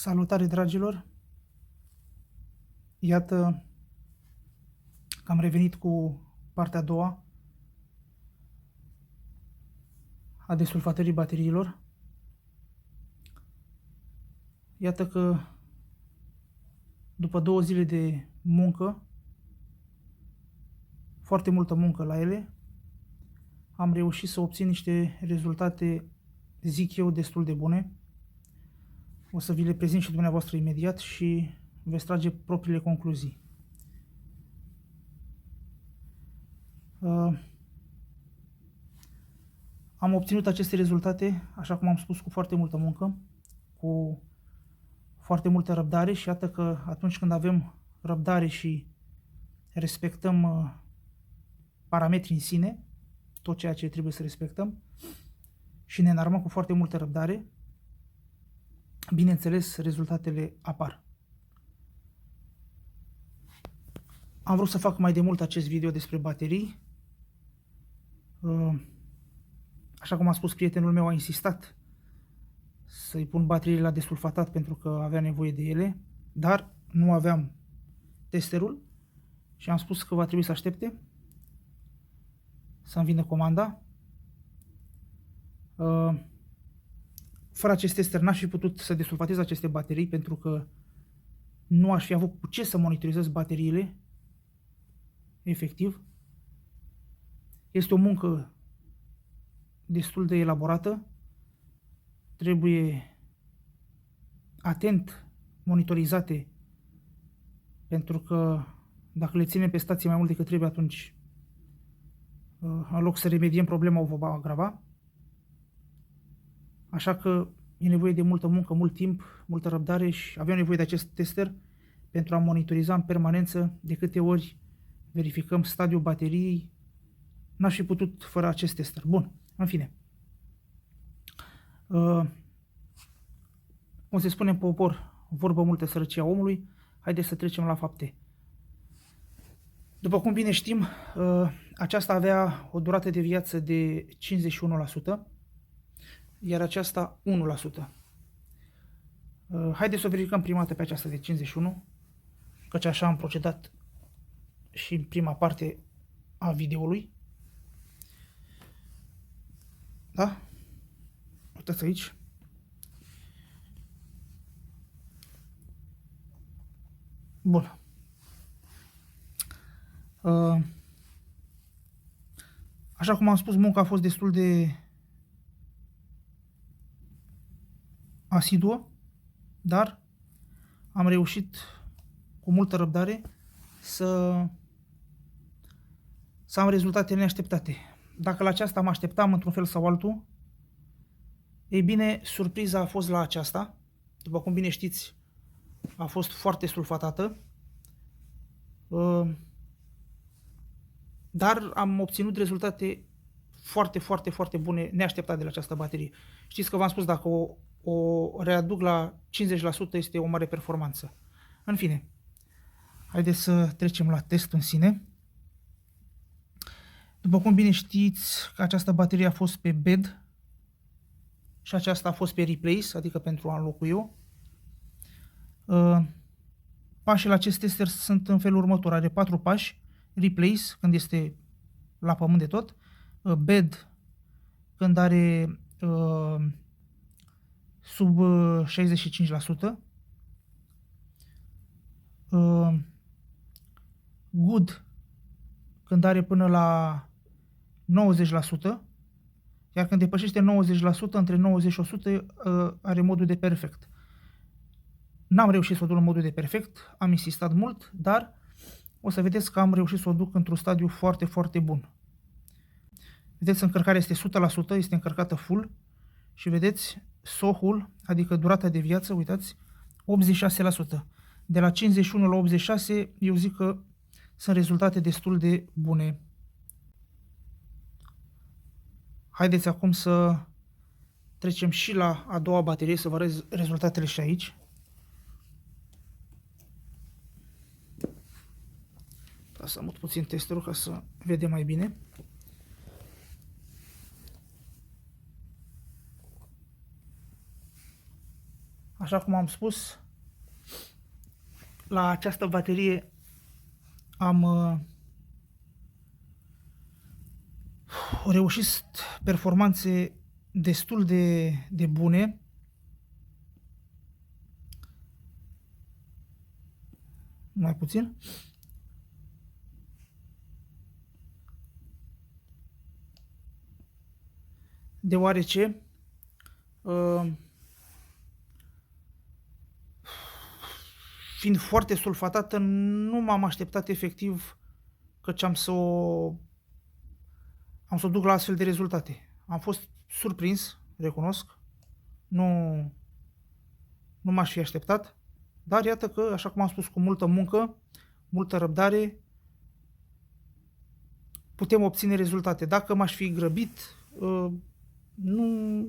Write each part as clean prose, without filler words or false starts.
Salutare, dragilor! Iată că am revenit cu partea a doua a desulfatării bateriilor. Iată că după 2 zile de muncă, foarte multă muncă la ele, am reușit să obțin niște rezultate, zic eu, destul de bune. O să vi le prezint și dumneavoastră imediat și veți trage propriile concluzii. Am obținut aceste rezultate, așa cum am spus, cu foarte multă muncă, cu foarte multă răbdare și iată că atunci când avem răbdare și respectăm parametrii în sine, tot ceea ce trebuie să respectăm, și ne înarmăm cu foarte multă răbdare, bineînțeles, rezultatele apar. Am vrut să fac mai de mult acest video despre baterii. Așa cum a spus prietenul meu, a insistat să-i pun bateriile la desulfatat pentru că avea nevoie de ele, dar nu aveam testerul și am spus că va trebui să aștepte să-mi vină comanda. Fără acest tester n-aș fi putut să desulfatez aceste baterii pentru că nu aș fi avut cu ce să monitorizez bateriile efectiv. Este o muncă destul de elaborată, trebuie atent monitorizate, pentru că dacă le ținem pe stație mai mult decât trebuie, atunci în loc să remediem problema, o va agrava. Așa că e nevoie de multă muncă, mult timp, multă răbdare și aveam nevoie de acest tester pentru a monitoriza în permanență de câte ori verificăm stadiul bateriei. N-aș fi putut fără acest tester. Bun, în fine. Cum se spune în popor, vorbă multă sărăcia omului. Haideți să trecem la fapte. După cum bine știm, aceasta avea o durată de viață de 51%, iar aceasta 1%. Haideți să o verificăm prima dată pe aceasta de 51%, căci așa am procedat și în prima parte a videoului. Da? Uitați aici. Bun. Așa cum am spus, munca a fost destul de asiduă, dar am reușit cu multă răbdare să am rezultate neașteptate. Dacă la aceasta mă așteptam într-un fel sau altul, ei bine, surpriza a fost la aceasta. După cum bine știți, a fost foarte sulfatată, dar am obținut rezultate foarte bune, neașteptate de la această baterie. Știți că v-am spus, dacă o readuc la 50% este o mare performanță. În fine, haideți să trecem la testul în sine. După cum bine știți că această baterie a fost pe bed și aceasta a fost pe replace, adică pentru a înlocui eu. Pașii la acest tester sunt în felul următor. Are 4 pași. Replace, când este la pământ de tot. Bed, când are sub 65%. Good, când are până la 90%. Iar când depășește 90%, între 90 și 100, are modul de perfect. N-am reușit să o duc în modul de perfect, am insistat mult, dar o să vedeți că am reușit să o duc într-un stadiu foarte bun. Vedeți, încărcarea este 100%, este încărcată full și vedeți SOH-ul, adică durata de viață, uitați, 86%. De la 51 la 86, eu zic că sunt rezultate destul de bune. Haideți acum să trecem și la a doua baterie, să vă arăt rezultatele și aici. Să mut puțin testerul ca să vedem mai bine. Așa cum am spus, la această baterie am reușit performanțe destul de bune. Mai puțin. Deoarece fiind foarte sulfatată, nu m-am așteptat efectiv căci am să o duc la astfel de rezultate. Am fost surprins, recunosc. Nu m-aș fi așteptat. Dar iată că, așa cum am spus, cu multă muncă, multă răbdare, putem obține rezultate. Dacă m-aș fi grăbit, nu...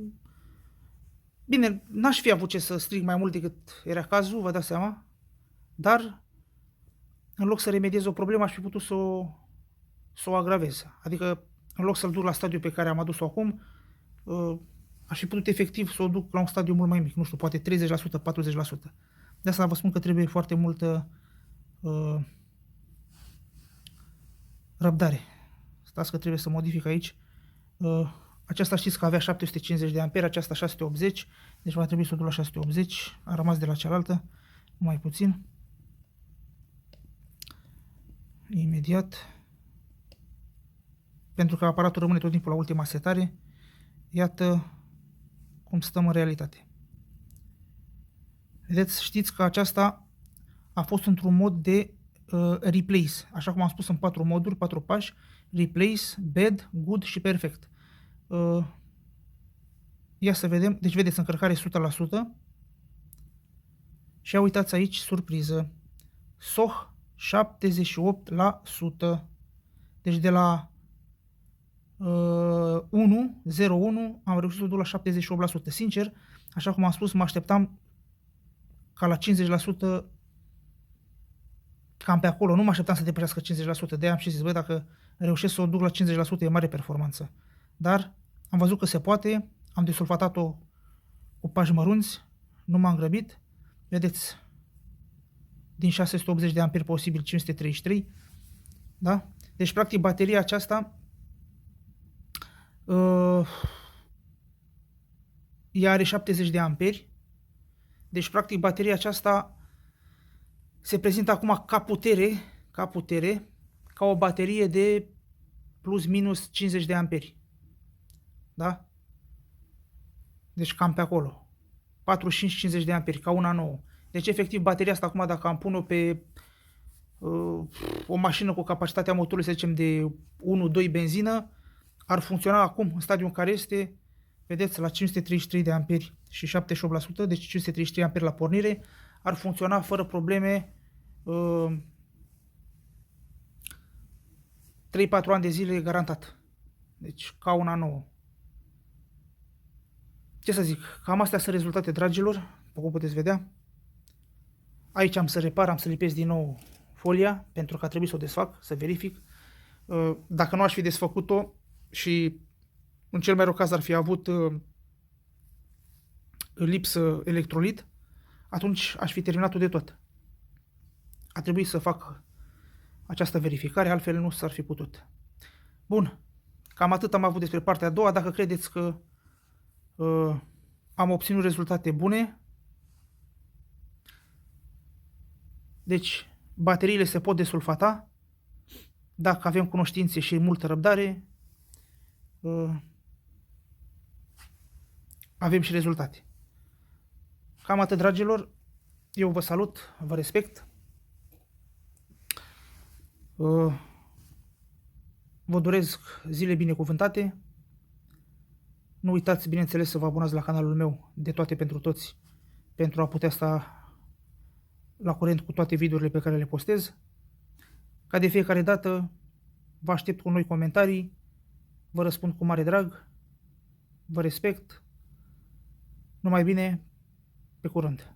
Bine, n-aș fi avut ce să strig mai mult decât era cazul, vă dați seama. Dar, în loc să remediez o problemă, aș fi putut să o agravez. Adică, în loc să-l duc la stadiul pe care am adus-o acum, aș fi putut efectiv să o duc la un stadiu mult mai mic, nu știu, poate 30%, 40%. De asta vă spun că trebuie foarte multă răbdare. Stați că trebuie să modific aici. Aceasta știți că avea 750 de amperi, aceasta 680, deci va trebui să o duc la 680, a rămas de la cealaltă, mai puțin. Imediat. Pentru că aparatul rămâne tot timpul la ultima setare, iată cum stăm în realitate. Vedeți, știți că aceasta a fost într-un mod de replace, așa cum am spus în 4 moduri, 4 pași, replace, bad, good și perfect. Ia să vedem, deci vedeți încărcare 100% și uitați aici, surpriză, SOH 78%, deci de la 1.01 am reușit să o duc la 78%. Sincer, așa cum am spus, mă așteptam ca la 50%, cam pe acolo, nu mă așteptam să depășească 50%, de-aia am și zis, băi, dacă reușesc să o duc la 50% e mare performanță. Dar am văzut că se poate, am desulfatat-o cu pași mărunți, nu m-am grăbit, vedeți, din 680 de amperi posibil 533, da? Deci, practic, bateria aceasta ea are 70 de amperi, deci, practic, bateria aceasta se prezintă acum ca putere, ca o baterie de plus minus 50 de amperi. Da? Deci cam pe acolo. 45-50 de amperi, ca una nouă. Deci, efectiv, bateria asta acum, dacă am pune-o pe o mașină cu capacitatea motorului, să zicem, de 1-2 benzină, ar funcționa acum, în stadiul în care este, vedeți, la 533 de amperi și 78%, deci 533 amperi la pornire, ar funcționa fără probleme 3-4 ani de zile garantat. Deci, ca una nouă. Ce să zic, cam astea sunt rezultate, dragilor, după cum puteți vedea. Aici am să repar, am să lipesc din nou folia, pentru că a trebuit să o desfac, să verific. Dacă nu aș fi desfăcut-o și în cel mai rău caz ar fi avut lipsă electrolit, atunci aș fi terminat-o de tot. A trebuit să fac această verificare, altfel nu s-ar fi putut. Bun, cam atât am avut despre partea a doua. Dacă credeți că am obținut rezultate bune, deci bateriile se pot desulfata, dacă avem cunoștințe și multă răbdare, avem și rezultate. Cam atât, dragilor, eu vă salut, vă respect, vă doresc zile binecuvântate. Nu uitați, bineînțeles, să vă abonați la canalul meu de toate pentru toți, pentru a putea sta la curent cu toate videourile pe care le postez. Ca de fiecare dată, vă aștept cu noi comentarii, vă răspund cu mare drag, vă respect. Numai bine, pe curând!